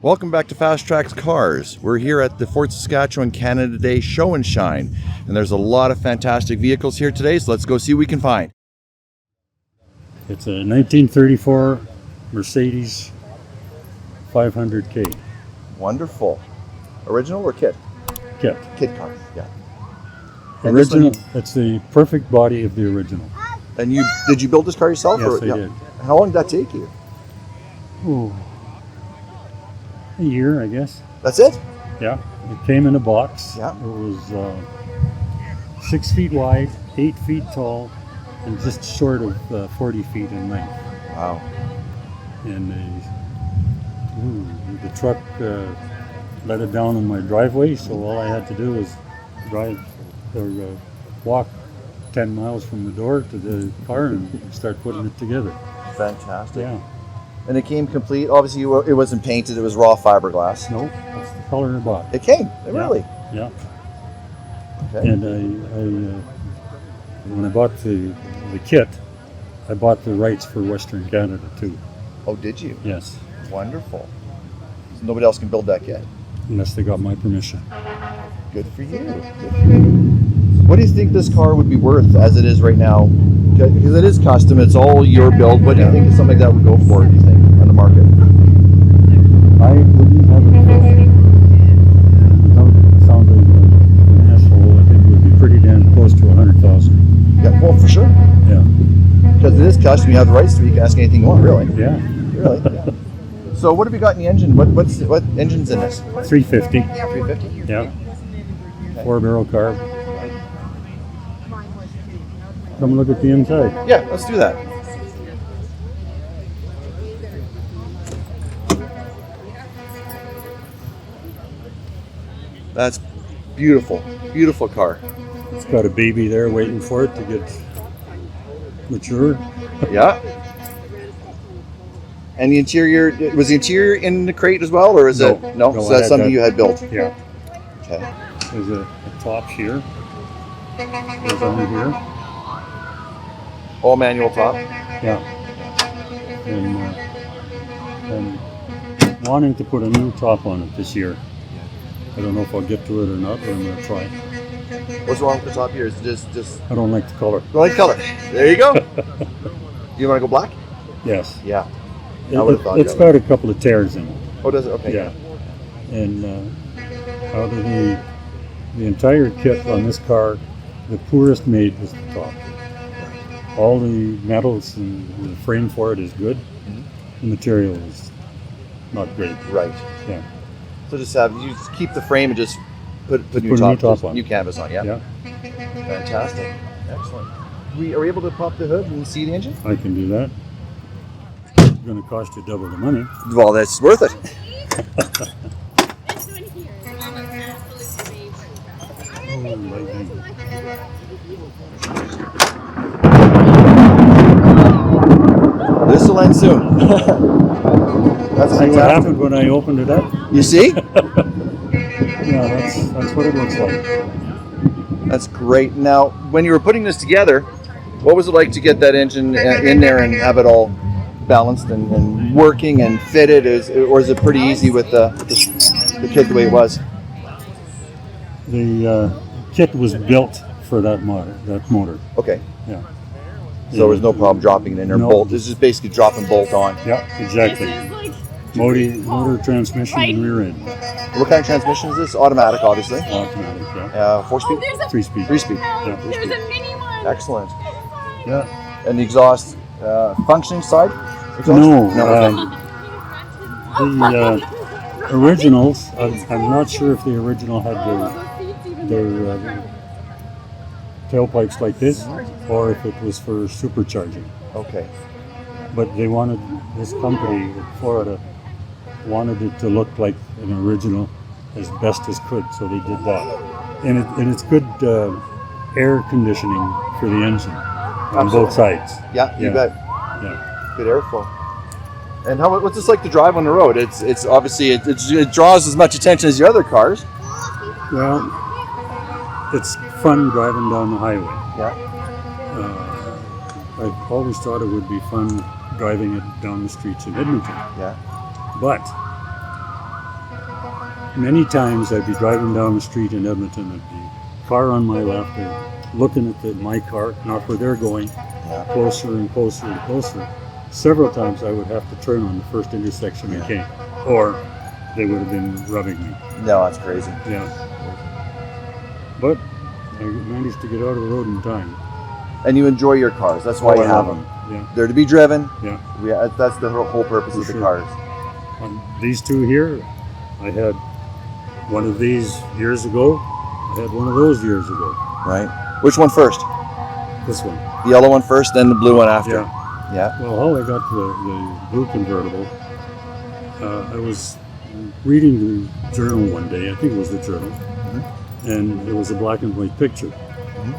Welcome back to FasTrax Cars. We're here at the Fort Saskatchewan Canada Day Show and Shine, and there's a lot of fantastic vehicles here today, so let's go see what we can find. It's a 1934 Mercedes 500K. Wonderful. Original or kit? Kit. Kit car, yeah. Original. It's the perfect body of the original. And did you build this car yourself? Yes, or, I did. How long did that take you? Oh, a year, I guess. That's it? Yeah. It came in a box. Yeah. It was 6 feet wide, 8 feet tall, and just short of 40 feet in length. Wow. And the truck let it down in my driveway, so all I had to do was walk 10 miles from the door to the car and start putting it together. Fantastic. Yeah. And it came complete. Obviously, it wasn't painted. It was raw fiberglass. No, that's the color I bought. It came. Really? Yeah. Okay. And I when I bought the kit, I bought the rights for Western Canada too. Oh, did you? Yes. Wonderful. So nobody else can build that yet. Unless they got my permission. Good for you. Good for you. What do you think this car would be worth as it is right now? Because it is custom, it's all your build. What do you think something like that would go for, do you think, on the market? I wouldn't have it without sounding an asshole. I think it would be pretty damn close to 100,000. Yeah, well, for sure. Yeah. Because it is custom, you have the rights to it, you can ask anything you want, really. Yeah. Really? Yeah. So what have you got in the engine? What engine's in this? 350. 350? Yeah. 4-barrel carb. Come look at the inside. Yeah, let's do that. That's beautiful. Beautiful car. It's got a baby there waiting for it to get matured. Yeah. And the interior, was the interior in the crate as well, or is it? No, so that's something you had built. Yeah. Okay. There's a top here. There's under here. All manual top. Yeah. And wanting to put a new top on it this year. I don't know if I'll get to it or not, but I'm going to try. What's wrong with the top here? Is it just? I don't like the color. You like color? There you go. You want to go black? Yes. Yeah. I would have thought it's got a couple of tears in it. Oh, does it? Okay. Yeah. And out of the entire kit on this car, the poorest made was the top. All the metals and the frame for it is good. Mm-hmm. The material is not great. Right. Yeah. So you just keep the frame and just put new top on. New canvas on. Yeah. Yeah. Fantastic. Excellent. Are we able to pop the hood and see the engine? I can do that. It's going to cost you double the money. Well, that's worth it. This will end soon. That's See what happened when I opened it up? You see? Yeah, that's what it looks like. That's great. Now, when you were putting this together, what was it like to get that engine in there and have it all balanced and working and fitted? Or is it pretty easy with the kit the way it was? The kit was built for that motor. Okay. Yeah. So there was no problem dropping it in there. No. Bolt. This is basically drop and bolt on. Yeah, exactly. Motor, transmission, and rear end. What kind of transmission is this? Automatic, obviously. Automatic, yeah. 4-speed? 3-speed. 3-speed. Yeah. There's a mini one. Excellent. Yeah. And the exhaust functioning side? Exhaust? No. Okay. The originals, I'm not sure if the original had their tailpipes like this, or if it was for supercharging. Okay. But they wanted, this company in Florida wanted it to look like an original as best as could, so they did that. And it's good air conditioning for the engine on both sides. Yeah, you bet. Yeah. Good airflow. And what's this like to drive on the road? It's obviously it draws as much attention as your other cars. Well, it's fun driving down the highway. Yeah. I've always thought it would be fun driving it down the streets of Edmonton. Yeah. But many times I'd be driving down the street in Edmonton, and the car on my left, and looking at my car, not where they're going, closer and closer and closer. Several times I would have to turn on the first intersection I came, or they would have been rubbing me. No, that's crazy. Yeah. But I managed to get out of the road in time. And you enjoy your cars. That's why you I have love them. Yeah. They're to be driven. Yeah. That's the whole purpose For of the sure. cars. These two here, I had one of these years ago. I had one of those years ago. Right. Which one first? This one. The yellow one first, then the blue one after. Yeah. Yeah. Well, how I got the blue convertible, I was reading the journal one day. I think it was the journal. And it was a black and white picture.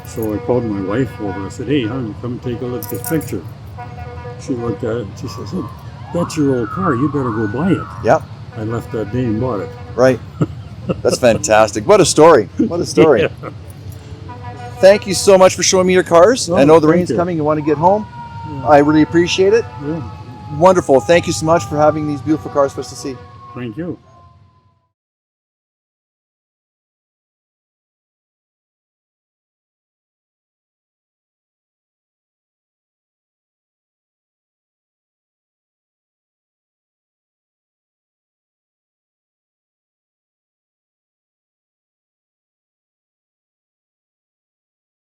So I called my wife over. I said, "Hey, hon, come and take a look at this picture." She looked at it and she says, "Oh, that's your old car. You better go buy it." Yep. I left that day and bought it. Right. That's fantastic. What a story. What a story. Yeah. Thank you so much for showing me your cars. Oh, I know the thank rain's you. coming. You want to get home. Yeah. I really appreciate it. Yeah. Wonderful. Thank you so much for having these beautiful cars for us to see. Thank you.